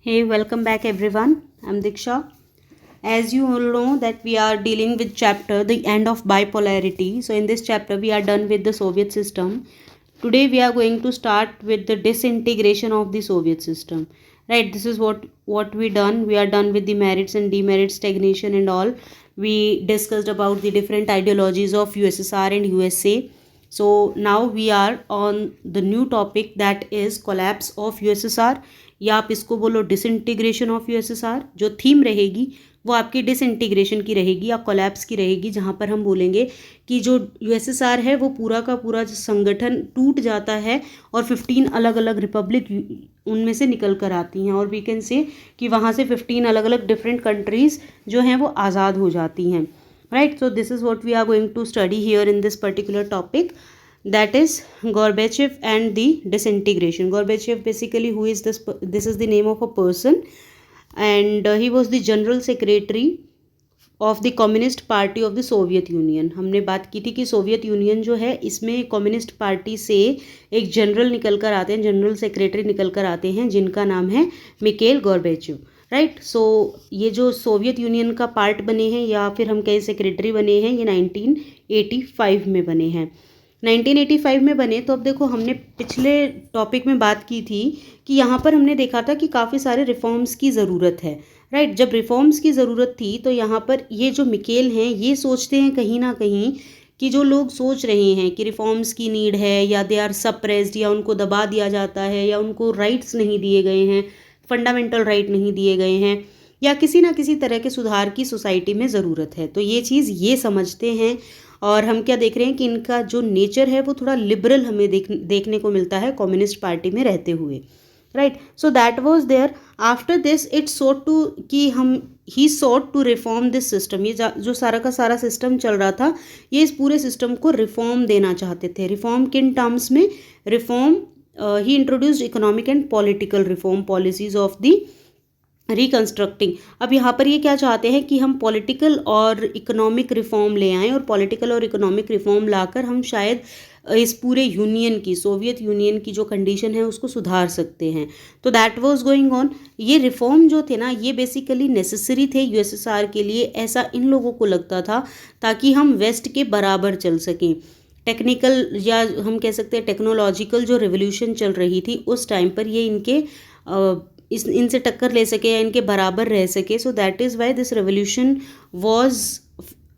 Hey, welcome back everyone. I'm Diksha. As you all know that we are dealing with chapter the end of bipolarity. So in this chapter we are done with the Soviet system. Today we are going to start with the disintegration of the Soviet system. Right, this is what we done. We are done with the merits and demerits, stagnation and all. We discussed about the different ideologies of USSR and USA. So now we are on the new topic that is collapse of USSR, या आप इसको बोलो disintegration of USSR. जो theme रहेगी वो आपकी disintegration की रहेगी या कोलैप्स की रहेगी, जहाँ पर हम बोलेंगे कि जो यूएसएसआर है वो पूरा का पूरा जो संगठन टूट जाता है और 15 अलग अलग रिपब्लिक उनमें से निकल कर आती हैं, और वी कैन से कि वहाँ से 15 अलग अलग डिफरेंट कंट्रीज़ जो हैं वो आज़ाद हो जाती हैं. Right, so this is what we are going to study here in this particular topic, that is Gorbachev and the disintegration. Gorbachev basically who is this is the name of a person, and he was the general secretary of the communist party of the Soviet Union. हमने बात की थी कि Soviet union जो है इसमें communist party से एक जनरल निकल कर आते हैं, जनरल सेक्रेटरी निकल कर आते हैं जिनका नाम है मिकेल गॉर्बेचेव. राइट, सो ये जो सोवियत यूनियन का पार्ट बने हैं या फिर हम कहें सेक्रेटरी बने हैं, ये 1985 में बने हैं. 1985 में बने. तो अब देखो, हमने पिछले टॉपिक में बात की थी कि यहाँ पर हमने देखा था कि काफ़ी सारे रिफॉर्म्स की ज़रूरत है. राइट, जब रिफॉर्म्स की ज़रूरत थी तो यहाँ पर ये जो मिकेल हैं ये सोचते हैं कहीं ना कहीं कि जो लोग सोच रहे हैं कि रिफॉर्म्स की नीड है या दे आर सप्रेस्ड या उनको दबा दिया जाता है या उनको राइट्स नहीं दिए गए हैं, फंडामेंटल राइट नहीं दिए गए हैं, या किसी ना किसी तरह के सुधार की सोसाइटी में ज़रूरत है. तो ये चीज़ ये समझते हैं, और हम क्या देख रहे हैं कि इनका जो नेचर है वो थोड़ा लिबरल हमें देखने को मिलता है कम्युनिस्ट पार्टी में रहते हुए. Right, so that was there. After this it sought to कि हम ही sought to reform this system. ये जो सारा का सारा सिस्टम चल रहा था ये इस पूरे सिस्टम को रिफॉर्म देना चाहते थे. रिफॉर्म किन टर्म्स में? Reform, he introduced economic and political reform policies of the reconstructing. अब यहाँ पर ये क्या चाहते हैं कि हम पॉलिटिकल और इकोनॉमिक रिफॉर्म ले आएँ, और पॉलिटिकल और इकोनॉमिक रिफॉर्म लाकर हम शायद इस पूरे यूनियन की, सोवियत यूनियन की जो कंडीशन है उसको सुधार सकते हैं. तो दैट वाज गोइंग ऑन. ये रिफॉर्म जो थे ना ये बेसिकली नेसेसरी थे यूएसएसआर के लिए, ऐसा इन लोगों को लगता था, ताकि हम वेस्ट के बराबर चल सकें. टेक्निकल या हम कह सकते हैं टेक्नोलॉजिकल जो रिवोल्यूशन चल रही थी उस टाइम पर ये इनके इनसे टक्कर ले सके या इनके बराबर रह सके. So that is why this revolution was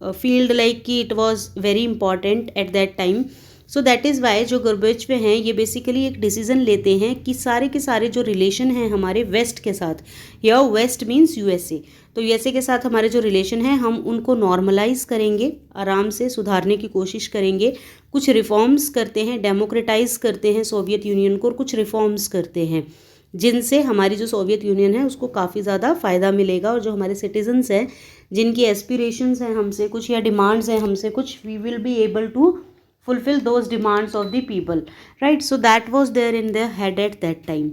felt like कि it was very important at that time. So that is why जो गोर्बेचेव हैं ये बेसिकली एक डिसीजन लेते हैं कि सारे के सारे जो रिलेशन हैं हमारे वेस्ट के साथ, या वेस्ट मीन्स यूएसए, तो यूएसए के साथ हमारे जो रिलेशन हैं हम उनको नॉर्मलाइज करेंगे, आराम से सुधारने की कोशिश करेंगे. कुछ रिफॉर्म्स करते हैं, डेमोक्रेटाइज करते हैं सोवियत यूनियन को, और कुछ रिफॉर्म्स करते हैं जिनसे हमारी जो सोवियत यूनियन है उसको काफ़ी ज़्यादा फ़ायदा मिलेगा, और जो हमारे सिटीजन्स हैं जिनकी एस्पिरेशंस हैं हमसे कुछ या डिमांड्स हैं हमसे कुछ, we will be able to fulfil those demands of the people. Right, so that was there in the head at that time.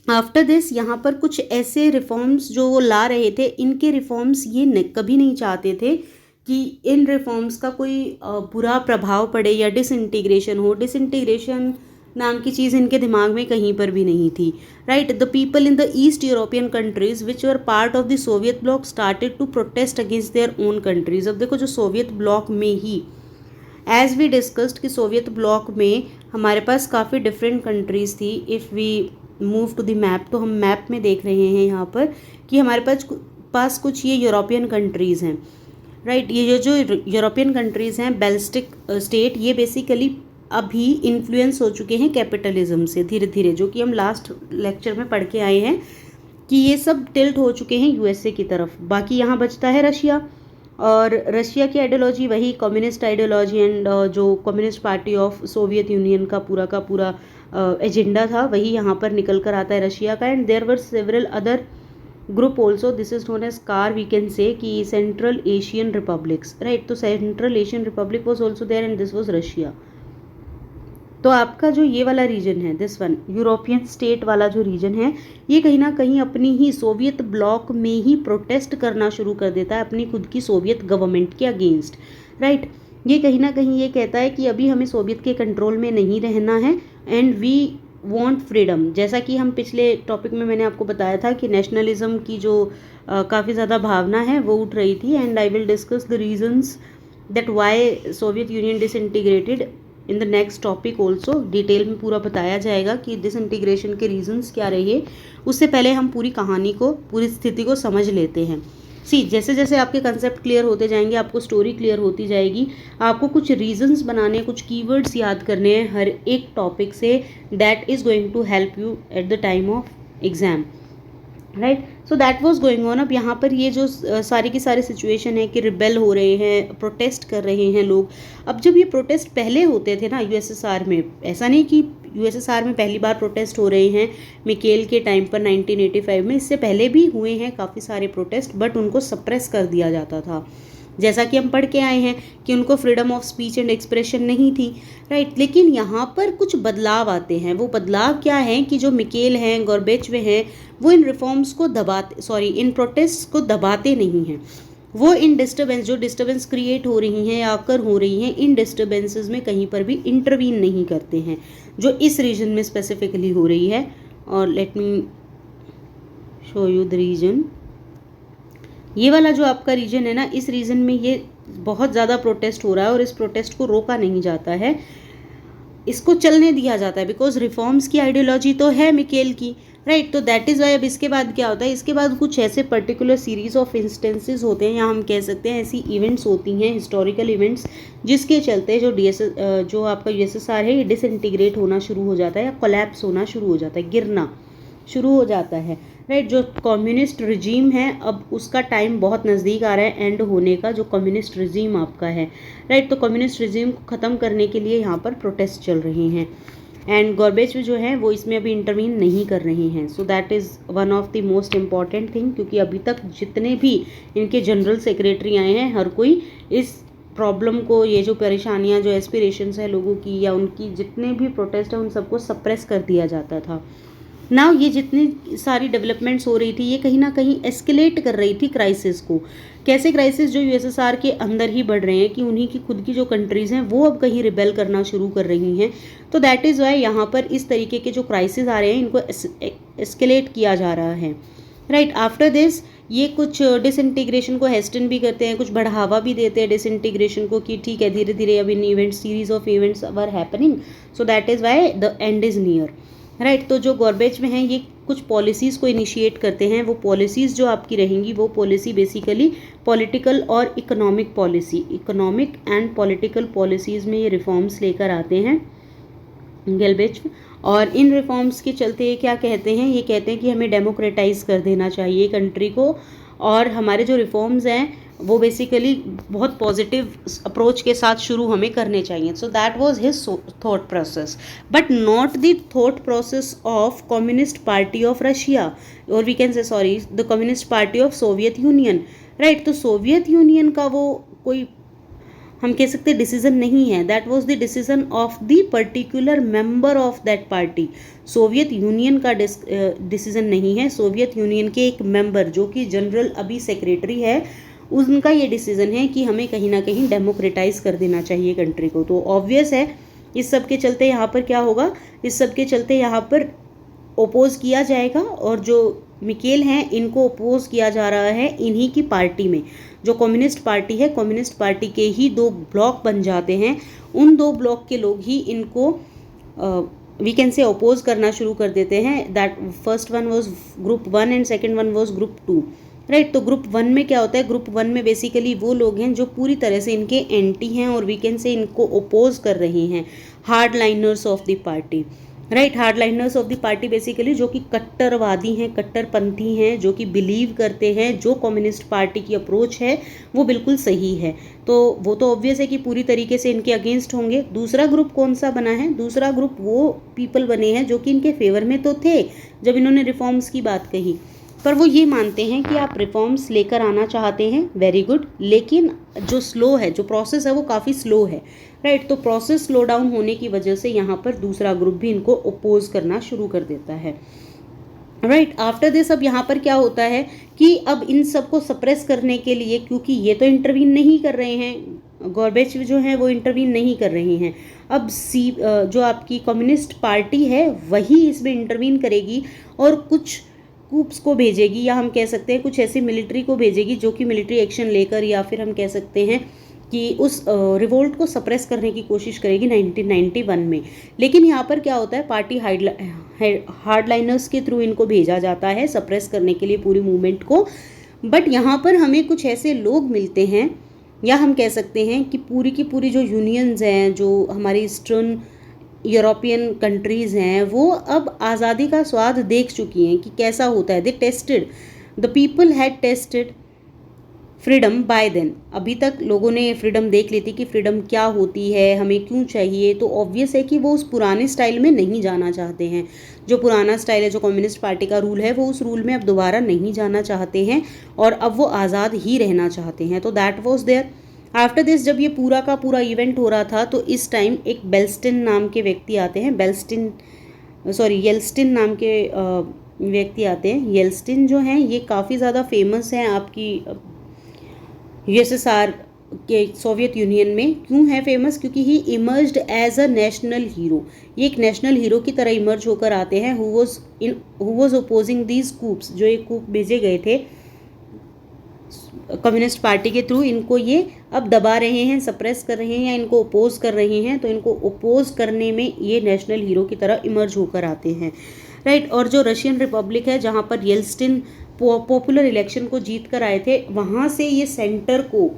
After this यहाँ पर कुछ ऐसे रिफॉर्म्स जो वो ला रहे थे, इनके रिफॉर्म्स ये कभी नहीं चाहते थे कि इन रिफॉर्म्स का कोई बुरा प्रभाव पड़े या डिसइंटीग्रेशन हो. डिसइंटीग्रेशन नाम की चीज़ इनके दिमाग में कहीं पर भी नहीं थी. Right, the people in the east European countries which were part of the Soviet bloc started to protest against their own countries. अब देखो, जो सोवियत ब्लॉक में ही, एज वी डिस्कस्ड कि सोवियत ब्लॉक में हमारे पास काफ़ी डिफरेंट कंट्रीज़ थी. If we move to the map, तो हम मैप में देख रहे हैं यहाँ पर कि हमारे पास कुछ ये यूरोपियन कंट्रीज़ हैं. राइट, ये जो यूरोपियन कंट्रीज़ हैं, बेल्स्टिक स्टेट, ये बेसिकली अभी इन्फ्लुएंस हो चुके हैं कैपिटलिज्म से धीरे धीरे, जो कि हम लास्ट लेक्चर में पढ़ के आए हैं कि ये सब टिल्ट हो चुके हैं यूएसए की तरफ. बाकी यहाँ बचता है रशिया, और रशिया की आइडियोलॉजी वही कम्युनिस्ट आइडियोलॉजी एंड जो communist party of Soviet union का पूरा एजेंडा था वही यहाँ पर निकल कर आता है रशिया का. And there were several other group also. This is known as कार, वी कैन से कि सेंट्रल एशियन रिपब्लिक्स. राइट, तो central Asian republic was also there and this was Russia. तो आपका जो ये वाला रीजन है, दिस वन यूरोपियन स्टेट वाला जो रीजन है, ये कहीं ना कहीं अपनी ही सोवियत ब्लॉक में ही प्रोटेस्ट करना शुरू कर देता है अपनी खुद की सोवियत गवर्नमेंट के अगेंस्ट. राइट, ये कहीं ना कहीं ये कहता है कि अभी हमें सोवियत के कंट्रोल में नहीं रहना है, एंड वी वांट फ्रीडम। जैसा कि हम पिछले टॉपिक में मैंने आपको बताया था कि नेशनलिज्म की जो काफ़ी ज़्यादा भावना है वो उठ रही थी, and I will discuss the reasons that why Soviet Union disintegrated in the next topic also. Detail में पूरा बताया जाएगा कि डिसइंटीग्रेशन के रीजंस क्या रहे। उससे पहले हम पूरी कहानी को, पूरी स्थिति को समझ लेते हैं। जैसे जैसे आपके कंसेप्ट क्लियर होते जाएंगे, आपको स्टोरी क्लियर होती जाएगी, आपको कुछ रीजंस बनाने, कुछ कीवर्ड्स याद करने हैं हर एक टॉपिक से, that is going to help you at the time of exam, right. So that was going on. अब यहाँ पर ये जो सारी की सारी सिचुएशन है कि रिबेल हो रहे हैं, प्रोटेस्ट कर रहे हैं लोग। अब जब ये प्रोटेस्ट पहले होते थे ना यूएसएसआर में, ऐसा नहीं कि यूएसएसआर में पहली बार प्रोटेस्ट हो रहे हैं मिकेल के टाइम पर 1985 में, इससे पहले भी हुए हैं काफ़ी सारे प्रोटेस्ट, बट उनको सप्रेस कर दिया जाता था। जैसा कि हम पढ़ के आए हैं कि उनको freedom of speech and expression नहीं थी, राइट। लेकिन यहाँ पर कुछ बदलाव आते हैं। वो बदलाव क्या है कि जो मिकेल हैं, गॉर्बेचवे हैं, वो इन रिफॉर्म्स को इन प्रोटेस्ट को दबाते नहीं हैं। वो इन डिस्टर्बेंस, जो डिस्टर्बेंस क्रिएट हो रही हैं या आकर हो रही हैं, इन डिस्टर्बेंसेस में कहीं पर भी इंटरवीन नहीं करते हैं, जो इस रीजन में स्पेसिफिकली हो रही है। और let me show you the reason. ये वाला जो आपका रीजन है ना, इस रीजन में ये बहुत ज़्यादा प्रोटेस्ट हो रहा है और इस प्रोटेस्ट को रोका नहीं जाता है, इसको चलने दिया जाता है, बिकॉज रिफॉर्म्स की आइडियोलॉजी तो है मिकेल की, राइट। तो दैट इज़ वाई अब इसके बाद क्या होता है, इसके बाद कुछ ऐसे पर्टिकुलर सीरीज ऑफ इंस्टेंसेस होते हैं, या हम कह सकते हैं ऐसी इवेंट्स होती हैं, हिस्टोरिकल इवेंट्स, जिसके चलते जो आपका यूएसएसआर है ये डिसइंटीग्रेट होना शुरू हो जाता है या कोलैप्स होना शुरू हो जाता है, गिरना शुरू हो जाता है, राइट। जो कम्युनिस्ट रिजीम है, अब उसका टाइम बहुत नज़दीक आ रहा है एंड होने का, जो कम्युनिस्ट रिजीम आपका है, राइट। तो कम्युनिस्ट रिजीम को ख़त्म करने के लिए यहाँ पर प्रोटेस्ट चल रहे हैं, एंड गॉर्बेचवे जो है वो इसमें अभी इंटरवीन नहीं कर रहे हैं। So that is one of the most important thing, क्योंकि अभी तक जितने भी इनके जनरल सेक्रेटरी आए हैं, हर कोई इस प्रॉब्लम को, ये जो परेशानियाँ, जो एस्पिरेशंस है लोगों की, या उनकी जितने भी प्रोटेस्ट है, उन सबको सप्रेस कर दिया जाता था। नाउ ये जितनी सारी डेवलपमेंट्स हो रही थी, ये कहीं ना कहीं एस्केलेट कर रही थी क्राइसिस को। कैसे क्राइसिस? जो यूएसएसआर के अंदर ही बढ़ रहे हैं कि उन्हीं की खुद की जो कंट्रीज़ हैं वो अब कहीं रिबेल करना शुरू कर रही हैं। तो दैट इज़ वाई यहाँ पर इस तरीके के जो क्राइसिस आ रहे हैं, इनको एस्केलेट किया जा रहा है, राइट। आफ्टर दिस ये कुछ डिसइंटीग्रेशन को हेस्टन भी करते हैं, कुछ बढ़ावा भी देते हैं डिसइंटीग्रेशन को, कि ठीक है धीरे धीरे अब इन events, series of events are happening, so that is why the end is near, right. तो जो गॉर्बेचवे हैं ये कुछ पॉलिसीज़ को इनिशिएट करते हैं। वो पॉलिसीज़ जो आपकी रहेंगी, वो पॉलिसी बेसिकली पॉलिटिकल और economic policy, economic and political policies में ये रिफॉर्म्स लेकर आते हैं गॉर्बेचवे। और इन रिफॉर्म्स के चलते ये क्या कहते हैं, ये कहते हैं कि हमें डेमोक्रेटाइज कर देना चाहिए कंट्री को, और हमारे जो रिफॉर्म्स हैं वो बेसिकली बहुत पॉजिटिव अप्रोच के साथ शुरू हमें करने चाहिए। So that was his thought process, but not the thought process of communist party of Russia, और we can say sorry the communist party of Soviet union, right. तो सोवियत यूनियन का वो कोई, हम कह सकते हैं, डिसीजन नहीं है। That was the decision of the particular member of that party. Soviet union का डिसीजन नहीं है, सोवियत यूनियन के एक मेंबर जो कि जनरल अभी सेक्रेटरी है, उनका ये डिसीजन है कि हमें कहीं ना कहीं डेमोक्रेटाइज कर देना चाहिए कंट्री को। तो ऑब्वियस है इस सब के चलते यहाँ पर क्या होगा, इस सब के चलते यहाँ पर ओपोज किया जाएगा, और जो मिकेल हैं इनको ओपोज किया जा रहा है इन्हीं की पार्टी में। जो कम्युनिस्ट पार्टी है, कम्युनिस्ट पार्टी के ही दो ब्लॉक बन जाते हैं, उन दो ब्लॉक के लोग ही इनको वी कैन से ओपोज करना शुरू कर देते हैं। That first one was group 1 and second one was group 2, right. तो ग्रुप 1 में क्या होता है, ग्रुप 1 में बेसिकली वो लोग हैं जो पूरी तरह से इनके एंटी हैं, और वी कैन से इनको ओपोज कर रहे हैं, hard liners of the party, right. Hard liners of the party basically जो कि कट्टरवादी हैं, कट्टरपंथी हैं, जो कि बिलीव करते हैं जो कम्युनिस्ट पार्टी की अप्रोच है वो बिल्कुल सही है। तो वो तो ऑब्वियस है कि पूरी तरीके से इनके अगेंस्ट होंगे। दूसरा ग्रुप कौन सा बना है, दूसरा ग्रुप वो पीपल बने हैं जो कि इनके फेवर में तो थे जब इन्होंने रिफॉर्म्स की बात कही, पर वो ये मानते हैं कि आप रिफॉर्म्स लेकर आना चाहते हैं, वेरी गुड, लेकिन जो स्लो है, जो प्रोसेस है वो काफ़ी स्लो है, राइट। तो प्रोसेस स्लो डाउन होने की वजह से यहाँ पर दूसरा ग्रुप भी इनको ओपोज करना शुरू कर देता है, राइट। आफ्टर दिस अब यहाँ पर क्या होता है कि अब इन सबको सप्रेस करने के लिए, क्योंकि ये तो इंटरवीन नहीं कर रहे हैं, गॉर्बेचवे जो हैं वो इंटरवीन नहीं कर रहे हैं, अब जो आपकी कम्युनिस्ट पार्टी है वही इसमें इंटरवीन करेगी और कुछ कूप्स को भेजेगी, या हम कह सकते हैं कुछ ऐसी मिलिट्री को भेजेगी जो कि मिलिट्री एक्शन लेकर, या फिर हम कह सकते हैं कि उस रिवोल्ट को सप्रेस करने की कोशिश करेगी 1991 में। लेकिन यहाँ पर क्या होता है, पार्टी हार्डलाइनर्स के थ्रू इनको भेजा जाता है सप्रेस करने के लिए पूरी मूवमेंट को। बट यहाँ पर हमें कुछ ऐसे लोग मिलते हैं, या हम कह सकते हैं कि पूरी की पूरी जो यूनियंस हैं, जो हमारी ईस्टर्न यूरोपियन कंट्रीज़ हैं, वो अब आज़ादी का स्वाद देख चुकी हैं कि कैसा होता है। They tasted, the people had tasted freedom by then. अभी तक लोगों ने फ्रीडम देख ली थी कि फ्रीडम क्या होती है, हमें क्यों चाहिए। तो ऑब्वियस है कि वो उस पुराने स्टाइल में नहीं जाना चाहते हैं। जो पुराना स्टाइल है, जो कम्युनिस्ट पार्टी का रूल है, वो उस रूल में अब दोबारा नहीं जाना चाहते हैं और अब वो आज़ाद ही रहना चाहते हैं। तो that was there. After this, जब ये पूरा का पूरा इवेंट हो रहा था, तो इस टाइम एक बेल्स्टिन नाम के व्यक्ति आते हैं। येल्स्टिन नाम के व्यक्ति आते हैं। येल्स्टिन जो हैं ये काफ़ी ज़्यादा फेमस हैं आपकी यूएसएसआर के, सोवियत यूनियन में। क्यों है फेमस? क्योंकि he emerged as a national hero. ये एक नेशनल हीरो की तरह इमर्ज होकर आते हैं। हु वाज अपोजिंग दीज कूप्स, जो ये कूप भेजे गए थे कम्युनिस्ट पार्टी के थ्रू, इनको ये अब दबा रहे हैं, सप्रेस कर रहे हैं, या इनको अपोज कर रहे हैं। तो इनको अपोज करने में ये नेशनल हीरो की तरह इमर्ज होकर आते हैं, राइट। और जो रशियन रिपब्लिक है, जहाँ पर येल्स्टिन पॉपुलर इलेक्शन को जीत कर आए थे, वहाँ से ये सेंटर को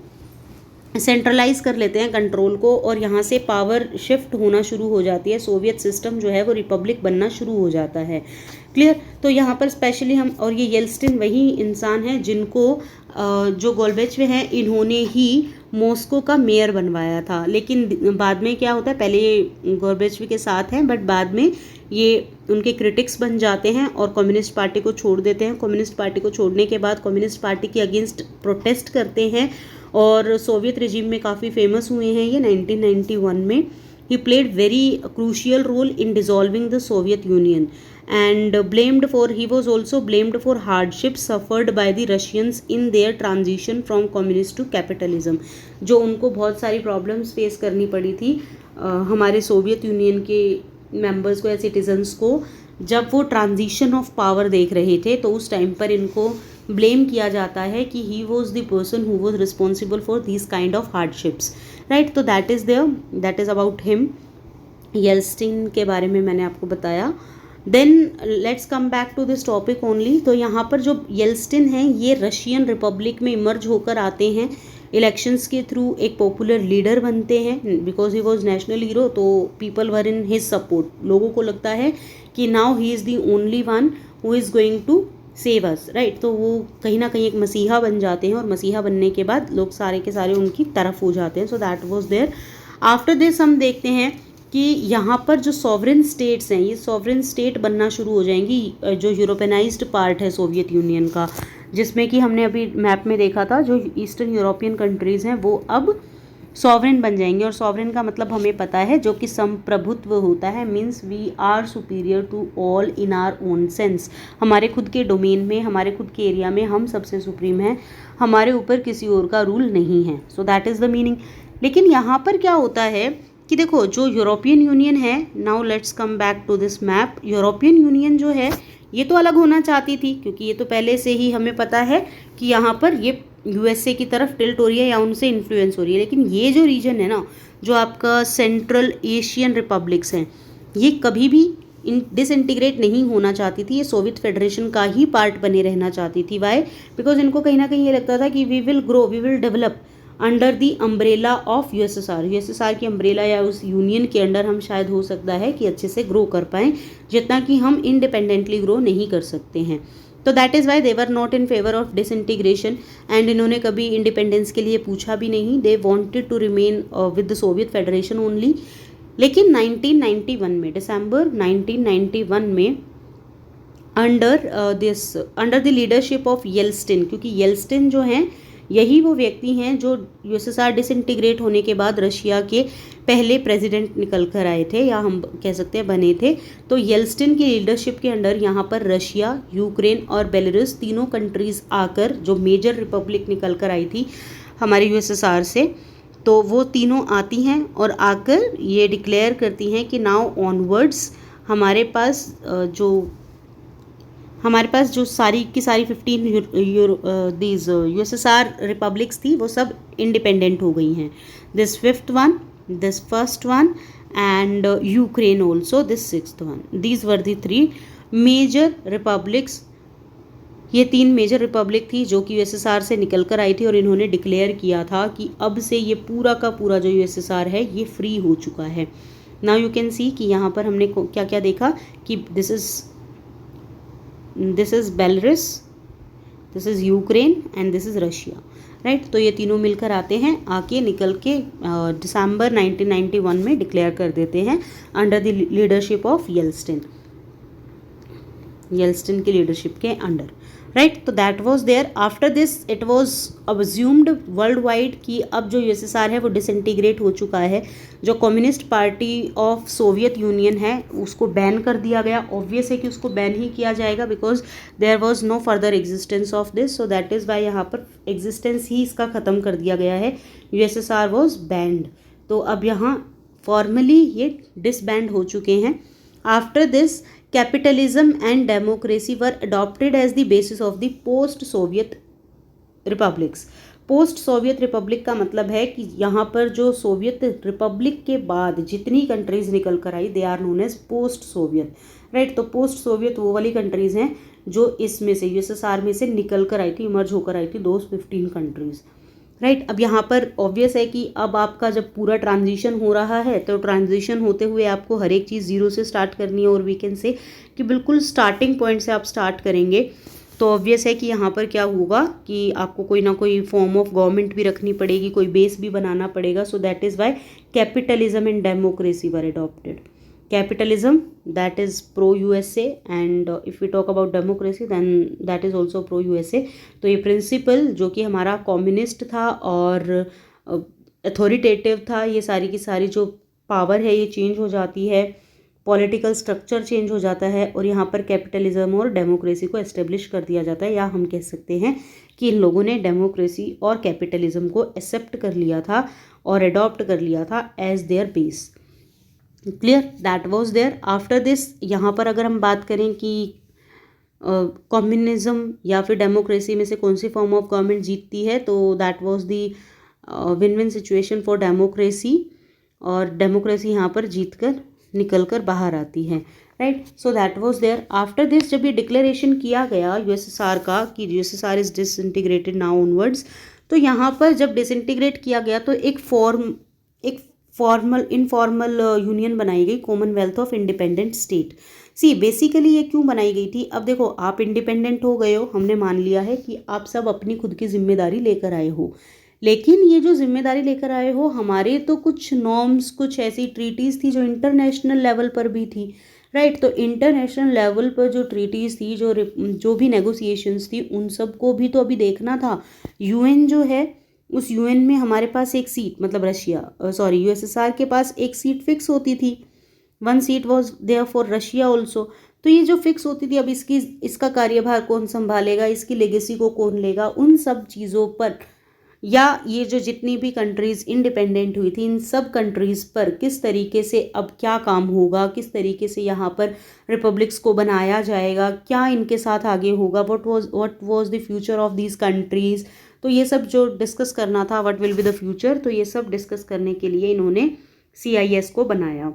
सेंट्रलाइज कर लेते हैं, कंट्रोल को, और यहाँ से पावर शिफ्ट होना शुरू हो जाती है। सोवियत सिस्टम जो है वो रिपब्लिक बनना शुरू हो जाता है। क्लियर? तो यहाँ पर स्पेशली हम, और ये येल्स्टिन वही इंसान है जिनको जो गोल्बेचव हैं, इन्होंने ही मॉस्को का मेयर बनवाया था। लेकिन बाद में क्या होता है, पहले ये गोल्बेचव के साथ हैं, बट बाद में ये उनके क्रिटिक्स बन जाते हैं और कम्युनिस्ट पार्टी को छोड़ देते हैं। कम्युनिस्ट पार्टी को छोड़ने के बाद कम्युनिस्ट पार्टी के अगेंस्ट प्रोटेस्ट करते हैं और सोवियत रिजीम में काफ़ी फेमस हुए हैं ये 1991 में। He played very crucial role in dissolving the Soviet Union and he was also blamed for hardships suffered by the Russians in their transition from communist to capitalism। जो उनको बहुत सारी प्रॉब्लम्स फेस करनी पड़ी थी हमारे सोवियत यूनियन के members को या सिटीजन्स को, जब वो ट्रांजिशन ऑफ पावर देख रहे थे। तो उस टाइम पर इनको ब्लेम किया जाता है कि he was the person who was responsible for this kind of hardships, right. तो that is about him. Yeltsin के बारे में मैंने आपको बताया। Then let's come back to this topic only. तो यहाँ पर जो येल्स्टिन हैं, ये रशियन रिपब्लिक में इमर्ज होकर आते हैं इलेक्शंस के थ्रू, एक पॉपुलर लीडर बनते हैं because he was national hero. तो people were in his support. लोगों को लगता है कि now he is the only one who is going to save us, right. तो वो कहीं ना कहीं एक मसीहा बन जाते हैं, और मसीहा बनने के बाद लोग सारे के सारे उनकी तरफ हो जाते हैं। So that was there. After this हम देखते हैं कि यहाँ पर जो सॉवरेन स्टेट्स हैं, ये सॉवरेन स्टेट बनना शुरू हो जाएंगी, जो यूरोपियनाइज्ड पार्ट है सोवियत यूनियन का, जिसमें कि हमने अभी मैप में देखा था, जो ईस्टर्न यूरोपियन कंट्रीज़ हैं वो अब सॉवरेन बन जाएंगे। और सॉवरेन का मतलब हमें पता है, जो कि संप्रभुत्व होता है, means we are superior to all in our own sense. हमारे खुद के डोमेन में, हमारे खुद के एरिया में हम सबसे सुप्रीम हैं, हमारे ऊपर किसी और का रूल नहीं है। So that is the meaning. लेकिन यहाँ पर क्या होता है कि देखो, जो यूरोपियन यूनियन है, now let's come back to this map. European Union जो है ये तो अलग होना चाहती थी, क्योंकि ये तो पहले से ही हमें पता है कि यहाँ पर ये यूएसए की तरफ टिल्ट हो रही है या उनसे इन्फ्लुएंस हो रही है। लेकिन ये जो रीजन है ना, जो आपका सेंट्रल एशियन रिपब्लिक्स हैं, ये कभी भी डिसइंटीग्रेट नहीं होना चाहती थी। ये सोवियत फेडरेशन का ही पार्ट बने रहना चाहती थी। वाई? बिकॉज इनको कहीं ना कहीं ये लगता था कि we will grow, we will develop under the umbrella of USSR. USSR की अम्ब्रेला या उस यूनियन के अंडर हम शायद हो सकता है कि अच्छे से ग्रो कर पाएँ, जितना कि हम इंडिपेंडेंटली ग्रो नहीं कर सकते हैं। तो that is why they were not in favour of disintegration, and इन्होंने कभी इंडिपेंडेंस के लिए पूछा भी नहीं। They wanted to remain with the Soviet federation only. लेकिन 1991 में, दिसंबर 1991 में, under the leadership of Yeltsin, क्योंकि येल्स्टिन जो हैं यही वो व्यक्ति हैं जो यूएसएसआर डिसइंटीग्रेट होने के बाद रशिया के पहले प्रेसिडेंट निकल कर आए थे, या हम कह सकते हैं बने थे। तो येल्स्टिन की लीडरशिप के अंडर यहाँ पर रशिया, यूक्रेन और बेलारूस तीनों कंट्रीज़ आकर, जो मेजर रिपब्लिक निकल कर आई थी हमारे यूएसएसआर से, तो वो तीनों आती हैं और आकर ये डिक्लेयर करती हैं कि नाउ ऑनवर्ड्स हमारे पास जो सारी की सारी 15 दीज यूएसएसआर रिपब्लिक्स थी वो सब इंडिपेंडेंट हो गई हैं. This fifth one, this first one and Ukraine also, this sixth one. These were the 3 major republics. ये 3 मेजर रिपब्लिक थी जो कि यूएसएसआर से निकल कर आई थी और इन्होंने डिक्लेयर किया था कि अब से ये पूरा का पूरा जो यूएसएसआर है ये फ्री हो चुका है. नाउ यू कैन सी कि यहाँ पर हमने क्या क्या देखा कि this is Belarus, this is Ukraine and this is Russia, right. तो ये तीनों मिलकर आते हैं, आके निकल के दिसंबर 1991 में डिक्लेयर कर देते हैं under the leadership of Yeltsin की लीडरशिप के अंडर, राइट. तो that was there. After this it was assumed worldwide कि अब जो यूएसएसआर है वो डिसइंटीग्रेट हो चुका है. जो communist party of Soviet union है उसको बैन कर दिया गया. ऑब्वियस है कि उसको बैन ही किया जाएगा because there was no further existence of this. So that is why यहाँ पर एग्जिस्टेंस ही इसका ख़त्म कर दिया गया है. USSR was band. तो अब यहाँ फॉर्मली ये डिसबैंड हो चुके हैं. After this capitalism and democracy were adopted as the basis of the post-Soviet republics. Post-Soviet Republic का मतलब है कि यहाँ पर जो सोवियत रिपब्लिक के बाद जितनी कंट्रीज़ निकल कर आई they are known as post Soviet, right. तो पोस्ट-सोवियत वो वाली कंट्रीज़ हैं जो इसमें से यूएसएसआर में से निकल कर आई थी, इमर्ज होकर आई थी, दोज 15 कंट्रीज़, राइट. अब यहाँ पर ऑब्वियस है कि अब आपका जब पूरा ट्रांजिशन हो रहा है तो ट्रांजिशन होते हुए आपको हर एक चीज़ जीरो से स्टार्ट करनी है और वी कैन से कि बिल्कुल स्टार्टिंग पॉइंट से आप स्टार्ट करेंगे. तो ऑब्वियस है कि यहाँ पर क्या होगा कि आपको कोई ना कोई फॉर्म ऑफ गवर्नमेंट भी रखनी पड़ेगी, कोई बेस भी बनाना पड़ेगा. सो that is Y capitalism and democracy were adopted. Capitalism, that is pro USA, and if we talk about democracy then that is also pro USA. तो ये प्रिंसिपल जो कि हमारा कम्युनिस्ट था और अथॉरिटेटिव था, ये सारी की सारी जो पावर है ये चेंज हो जाती है, पॉलिटिकल स्ट्रक्चर चेंज हो जाता है और यहाँ पर कैपिटलिज्म और डेमोक्रेसी को एस्टेब्लिश कर दिया जाता है. या हम कह सकते हैं कि इन लोगों ने डेमोक्रेसी और कैपिटलिज्म को एक्सेप्ट कर लिया था और अडॉप्ट कर लिया था as their base. Clear, that was there. After this यहाँ पर अगर हम बात करें कि कम्युनिज्म या फिर डेमोक्रेसी में से कौन सी फॉर्म ऑफ गवर्नमेंट जीतती है, तो that was the win win situation for democracy और डेमोक्रेसी यहाँ पर जीत कर निकल कर बाहर आती है, right. So that was there. After this जब ये डिक्लेरेशन किया गया यूएसएसआर का कि USSR is disintegrated now onwards, तो यहाँ पर जब डिसइंटीग्रेट किया गया तो एक इनफॉर्मल यूनियन बनाई गई, commonwealth of independent state. See basically ये क्यों बनाई गई थी? अब देखो, आप इंडिपेंडेंट हो गए हो, हमने मान लिया है कि आप सब अपनी खुद की जिम्मेदारी लेकर आए हो, लेकिन ये जो जिम्मेदारी लेकर आए हो हमारे तो कुछ नॉर्म्स, कुछ ऐसी ट्रीटीज़ थी जो इंटरनेशनल लेवल पर भी थी, राइट. तो इंटरनेशनल लेवल पर जो ट्रीटीज़ थी, जो भी नेगोशिएशंस थी, उन सब को भी तो अभी देखना था. यूएन जो है उस यूएन में हमारे पास एक सीट, मतलब यूएसएसआर के पास एक सीट फिक्स होती थी. 1 seat was there for Russia also. तो ये जो फिक्स होती थी, अब इसका कार्यभार कौन संभालेगा, इसकी लेगेसी को कौन लेगा, उन सब चीज़ों पर, या ये जो जितनी भी कंट्रीज़ इंडिपेंडेंट हुई थी इन सब कंट्रीज़ पर किस तरीके से अब क्या काम होगा, किस तरीके से यहाँ पर रिपब्लिक्स को बनाया जाएगा, क्या इनके साथ आगे होगा, what was the future of these countries. तो ये सब जो डिस्कस करना था, what will be the future, तो ये सब डिस्कस करने के लिए इन्होंने CIS को बनाया.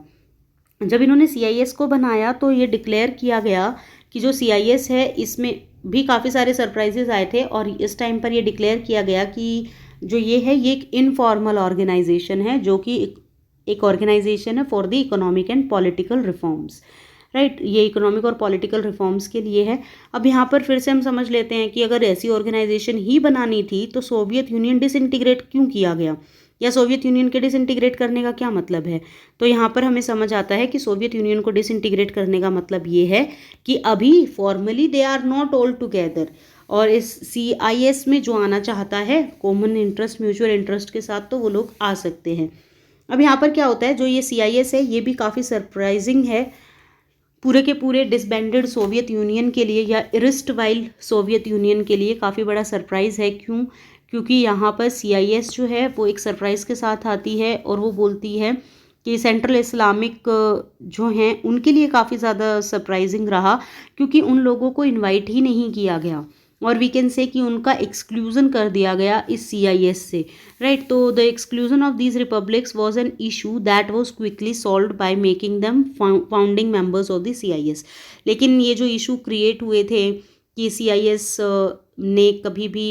जब इन्होंने CIS को बनाया तो ये डिक्लेयर किया गया कि जो CIS है इसमें भी काफ़ी सारे सरप्राइजेज आए थे और इस टाइम पर ये डिक्लेयर किया गया कि जो ये है ये एक इनफॉर्मल ऑर्गेनाइजेशन है, जो कि एक ऑर्गेनाइजेशन है for the economic and political reforms, right. ये इकोनॉमिक और पॉलिटिकल रिफॉर्म्स के लिए है. अब यहाँ पर फिर से हम समझ लेते हैं कि अगर ऐसी ऑर्गेनाइजेशन ही बनानी थी तो सोवियत यूनियन डिसइंटीग्रेट क्यों किया गया, या सोवियत यूनियन के डिसइंटीग्रेट करने का क्या मतलब है. तो यहाँ पर हमें समझ आता है कि सोवियत यूनियन को डिसइंटीग्रेट करने का मतलब ये है कि अभी formally they are not all together, और इस CIS में जो आना चाहता है कॉमन इंटरेस्ट, म्यूचुअल इंटरेस्ट के साथ, तो वो लोग आ सकते हैं. अब यहाँ पर क्या होता है, जो ये CIS है ये भी काफ़ी सरप्राइजिंग है पूरे के पूरे डिसबैंडेड सोवियत यूनियन के लिए, या इरिस्टवाइल सोवियत यूनियन के लिए काफ़ी बड़ा सरप्राइज़ है. क्योंकि यहाँ पर CIS जो है वो एक सरप्राइज़ के साथ आती है और वो बोलती है कि सेंट्रल इस्लामिक जो हैं उनके लिए काफ़ी ज़्यादा सरप्राइजिंग रहा, क्योंकि उन लोगों को इनवाइट ही नहीं किया गया और वी कैन से कि उनका एक्सक्लूजन कर दिया गया इस CIS से, राइट। तो the exclusion of these republics was an issue that was quickly solved by making them founding members of the CIS। लेकिन ये जो इशू क्रिएट हुए थे कि CIS ने कभी भी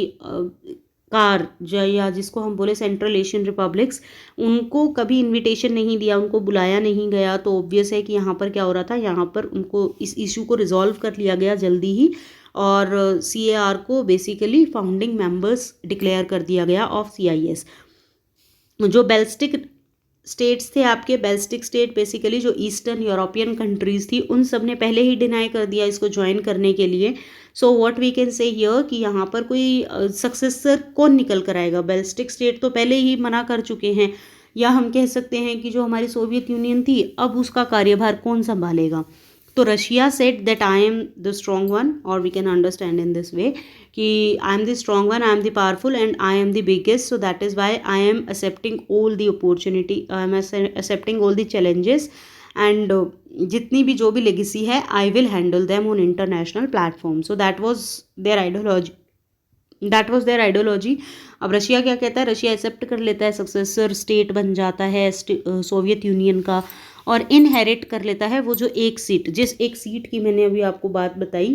कार या जिसको हम बोले सेंट्रल एशियन रिपब्लिक्स, उनको कभी इनविटेशन नहीं दिया, उनको बुलाया नहीं गया, तो ऑब्वियस है कि यहाँ पर क्या हो रहा था, यहाँ पर उनको इस इशू को रिजॉल्व कर लिया गया जल्दी ही और CAR को बेसिकली फाउंडिंग मेंबर्स डिक्लेयर कर दिया गया ऑफ CIS। जो बैलिस्टिक स्टेट्स थे आपके, बैलिस्टिक स्टेट बेसिकली जो ईस्टर्न यूरोपियन कंट्रीज़ थी, उन सब ने पहले ही डिनाई कर दिया इसको ज्वाइन करने के लिए। So what we can say here कि यहाँ पर कोई सक्सेसर कौन निकल कर आएगा। बैलिस्टिक स्टेट तो पहले ही मना कर चुके हैं, या हम कह सकते हैं कि जो हमारी सोवियत यूनियन थी अब उसका कार्यभार कौन संभालेगा। तो Russia said that I am the strong one, और we can understand in this way कि I am the strong one, I am the powerful and I am the biggest, so that is why I am accepting all the opportunity, I am accepting all the challenges and जितनी भी जो भी legacy है I will handle them on international platform. So that was their ideology. अब Russia क्या कहता है, Russia accept कर लेता है, सक्सेसर स्टेट बन जाता है सोवियत यूनियन का और इनहेरिट कर लेता है वो जो एक सीट, जिस एक सीट की मैंने अभी आपको बात बताई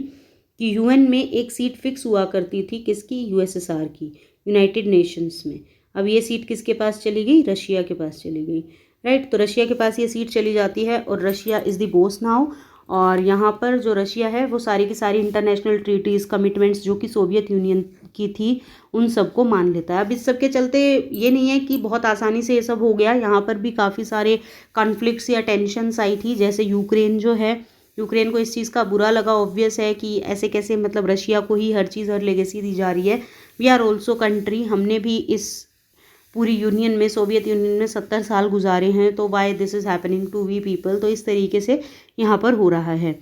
कि UN में एक सीट फिक्स हुआ करती थी, किसकी, USSR की, यूनाइटेड नेशंस में। अब ये सीट किसके पास चली गई, रशिया के पास चली गई, राइट। तो रशिया के पास ये सीट चली जाती है और Russia is the boss now. और यहाँ पर जो रशिया है वो सारी की सारी इंटरनेशनल ट्रीटीज़, कमिटमेंट्स जो कि सोवियत यूनियन की थी उन सबको मान लेता है। अब इस सब के चलते ये नहीं है कि बहुत आसानी से ये सब हो गया, यहाँ पर भी काफ़ी सारे कॉन्फ्लिक्ट्स या टेंशन्स आई थी। जैसे यूक्रेन जो है, यूक्रेन को इस चीज़ का बुरा लगा, ऑब्वियस है कि ऐसे कैसे, मतलब रशिया को ही हर चीज़, हर लेगेसी दी जा रही है। वी आर ऑल्सो कंट्री, हमने भी इस पूरी यूनियन में, सोवियत यूनियन में 70 साल गुजारे हैं, तो why this is happening to we people. तो इस तरीके से यहाँ पर हो रहा है।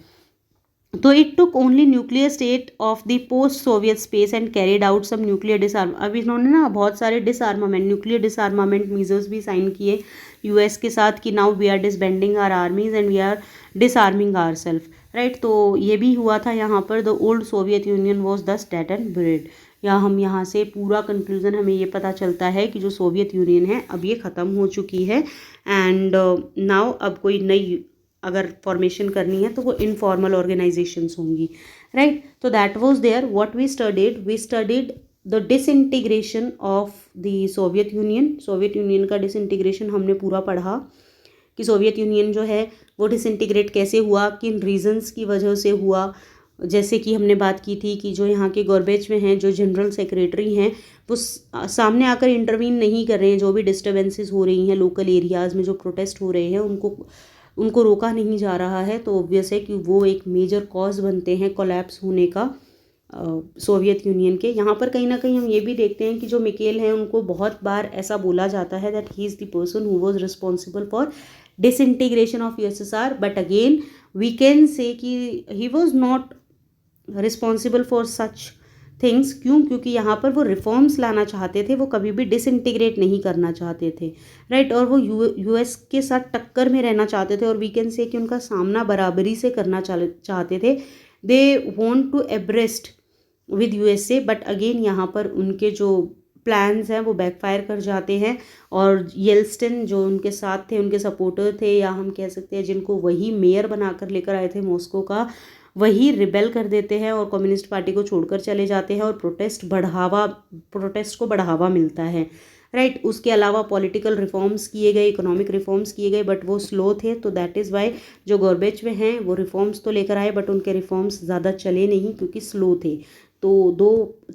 तो it took only nuclear state of the post Soviet space and carried out some nuclear disarm. अब इन्होंने ना बहुत सारे डिसआर्मामेंट, न्यूक्लियर डिसआर्मामेंट मीजर्स भी साइन किए US के साथ कि now we are disbanding our armies and we are disarming our self, right. तो ये भी हुआ था यहाँ पर। The old Soviet union was thus dead and buried. या हम यहाँ से पूरा कंक्लूजन हमें ये पता चलता है कि जो सोवियत यूनियन है अब ये ख़त्म हो चुकी है एंड नाउ अब कोई नई अगर फॉर्मेशन करनी है तो वो इनफॉर्मल ऑर्गेनाइजेशंस होंगी, राइट। तो that was there what we studied the disintegration of the Soviet Union. Soviet union का डिसइंटीग्रेशन हमने पूरा पढ़ा कि सोवियत यूनियन जो है वो डिसइंटीग्रेट कैसे हुआ, किन रीजंस की वजह से हुआ। जैसे कि हमने बात की थी कि जो यहाँ के गॉर्बेच में हैं, जो जनरल सेक्रेटरी हैं, वो सामने आकर इंटरवीन नहीं कर रहे हैं। जो भी डिस्टर्बेंसेस हो रही हैं लोकल एरियाज़ में, जो प्रोटेस्ट हो रहे हैं, उनको रोका नहीं जा रहा है। तो ऑब्वियस है कि वो एक मेजर कॉज बनते हैं कोलैप्स होने का सोवियत यूनियन के। यहाँ पर कहीं ना कहीं हम ये भी देखते हैं कि जो मिकेल हैं उनको बहुत बार ऐसा बोला जाता है that he is the person who was responsible for disintegration of USSR, but again we can say कि he was not responsible for such things. क्यों? क्योंकि यहाँ पर वो रिफॉर्म्स लाना चाहते थे, वो कभी भी डिसइंटीग्रेट नहीं करना चाहते थे, राइट। और वो US के साथ टक्कर में रहना चाहते थे और वी कैन से कि उनका सामना बराबरी से करना चाहते थे। They want to abreast with USA, but again यहाँ पर उनके जो प्लान्स हैं वो बैकफायर कर जाते हैं और येल्स्टिन जो उनके साथ थे, उनके सपोर्टर थे, या हम कह सकते हैं जिनको वही मेयर बनाकर लेकर आए थे मॉस्को का, वही रिबेल कर देते हैं और कम्युनिस्ट पार्टी को छोड़कर चले जाते हैं और प्रोटेस्ट को बढ़ावा मिलता है, राइट। उसके अलावा पॉलिटिकल रिफॉर्म्स किए गए, इकोनॉमिक रिफॉर्म्स किए गए, बट वो स्लो थे। तो दैट इज़ वाई जो गॉर्बेच में हैं वो रिफॉर्म्स तो लेकर आए बट उनके रिफॉर्म्स ज़्यादा चले नहीं क्योंकि स्लो थे। तो दो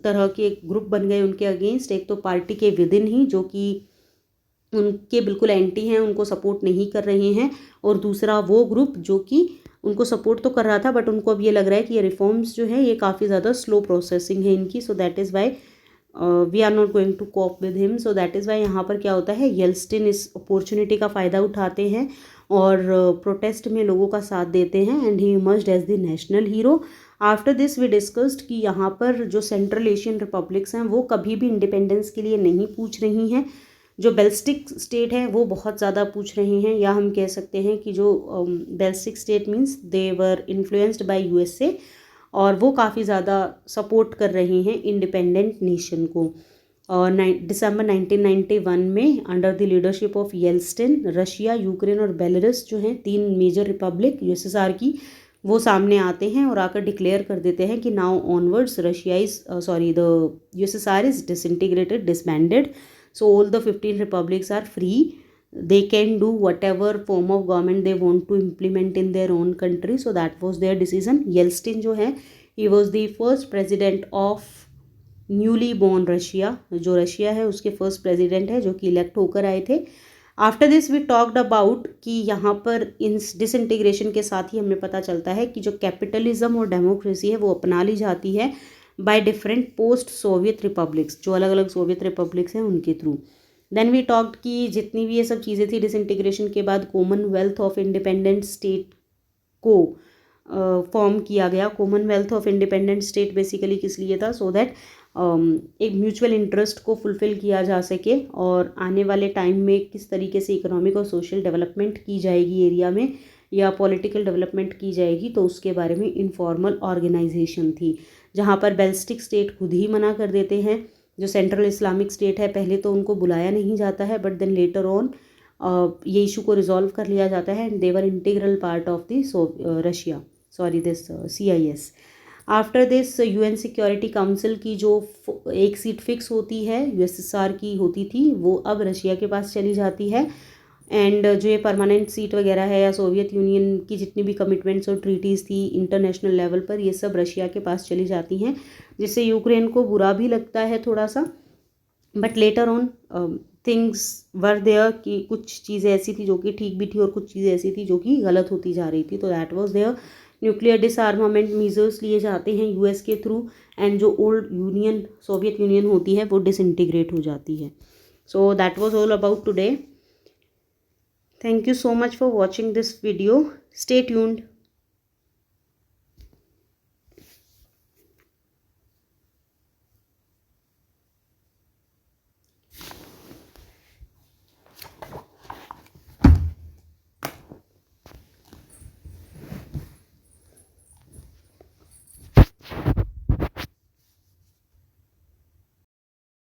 तरह के ग्रुप बन गए उनके अगेंस्ट। एक तो पार्टी के विद इन ही जो कि उनके बिल्कुल एंटी हैं, उनको सपोर्ट नहीं कर रहे हैं, और दूसरा वो ग्रुप जो कि उनको सपोर्ट तो कर रहा था बट उनको अब ये लग रहा है कि ये रिफॉर्म्स जो है ये काफ़ी ज़्यादा स्लो प्रोसेसिंग है इनकी। So that is why we are not going to cope with him. So that is why यहाँ पर क्या होता है, येल्स्टिन इस अपॉर्चुनिटी का फ़ायदा उठाते हैं और प्रोटेस्ट में लोगों का साथ देते हैं and he emerged as the national hero. After this we discussed कि यहाँ पर जो सेंट्रल एशियन रिपब्लिक्स हैं वो कभी भी इंडिपेंडेंस के लिए नहीं पूछ रही हैं, जो बेल्स्टिक स्टेट है वो बहुत ज़्यादा पूछ रहे हैं, या हम कह सकते हैं कि जो Baltic state means they were influenced by USA, और वो काफ़ी ज़्यादा सपोर्ट कर रहे हैं इंडिपेंडेंट नेशन को। और दिसंबर 1991 में under the leadership of Yeltsin Russia, Ukraine और बेलारूस जो हैं 3 मेजर रिपब्लिक यूएसएसआर की, वो सामने आते हैं और आकर डिक्लेयर कर देते हैं कि now onwards Russia is the USSR is disintegrated, disbanded, so all the 15 republics are free, they can do whatever form of government they want to implement in their own country. So that was their decision. Yeltsin जो है he was the first president of newly born Russia, जो Russia है उसके first president है जो कि elect होकर आए थे। After this we talked about कि यहाँ पर इन डिसइंटीग्रेशन के साथ ही हमें पता चलता है कि जो कैपिटलिज्म और डेमोक्रेसी है वो अपना ली जाती है by different post Soviet republics, जो अलग अलग सोवियत रिपब्लिक्स हैं उनके थ्रू। देन वी टॉक्ड कि जितनी भी ये सब चीज़ें थी डिसइंटीग्रेशन के बाद कॉमनवेल्थ ऑफ इंडिपेंडेंट स्टेट को फॉर्म किया गया। Commonwealth of independent state basically किस लिए था, सो दैट एक म्यूचुअल इंटरेस्ट को फुलफ़िल किया जा सके और आने वाले टाइम में किस तरीके से इकोनॉमिक और सोशल डेवलपमेंट की जाएगी एरिया में, या पॉलिटिकल डेवलपमेंट की जाएगी, तो उसके बारे में इनफॉर्मल ऑर्गेनाइजेशन थी, जहाँ पर बेल्स्टिक स्टेट खुद ही मना कर देते हैं। जो सेंट्रल इस्लामिक स्टेट है पहले तो उनको बुलाया नहीं जाता है, बट देन लेटर ऑन ये इशू को रिजॉल्व कर लिया जाता है, and they were integral part of the this CIS। After this UN security council की जो एक सीट फिक्स होती है USSR की होती थी, वो अब रशिया के पास चली जाती है, एंड जो ये परमानेंट सीट वगैरह है या सोवियत यूनियन की जितनी भी कमिटमेंट्स और ट्रीटीज़ थी इंटरनेशनल लेवल पर, ये सब रशिया के पास चली जाती हैं, जिससे यूक्रेन को बुरा भी लगता है थोड़ा सा। But later on things were there कि कुछ चीज़ें ऐसी थी जो कि ठीक भी थी और कुछ चीज़ें ऐसी थी जो कि गलत होती जा रही थी, तो that was there. Nuclear disarmament measures लिए जाते हैं US के थ्रू, एंड जो ओल्ड यूनियन सोवियत यूनियन होती है वो डिसइंटीग्रेट हो जाती है। So that was all about today. Thank you so much for watching this video. Stay tuned.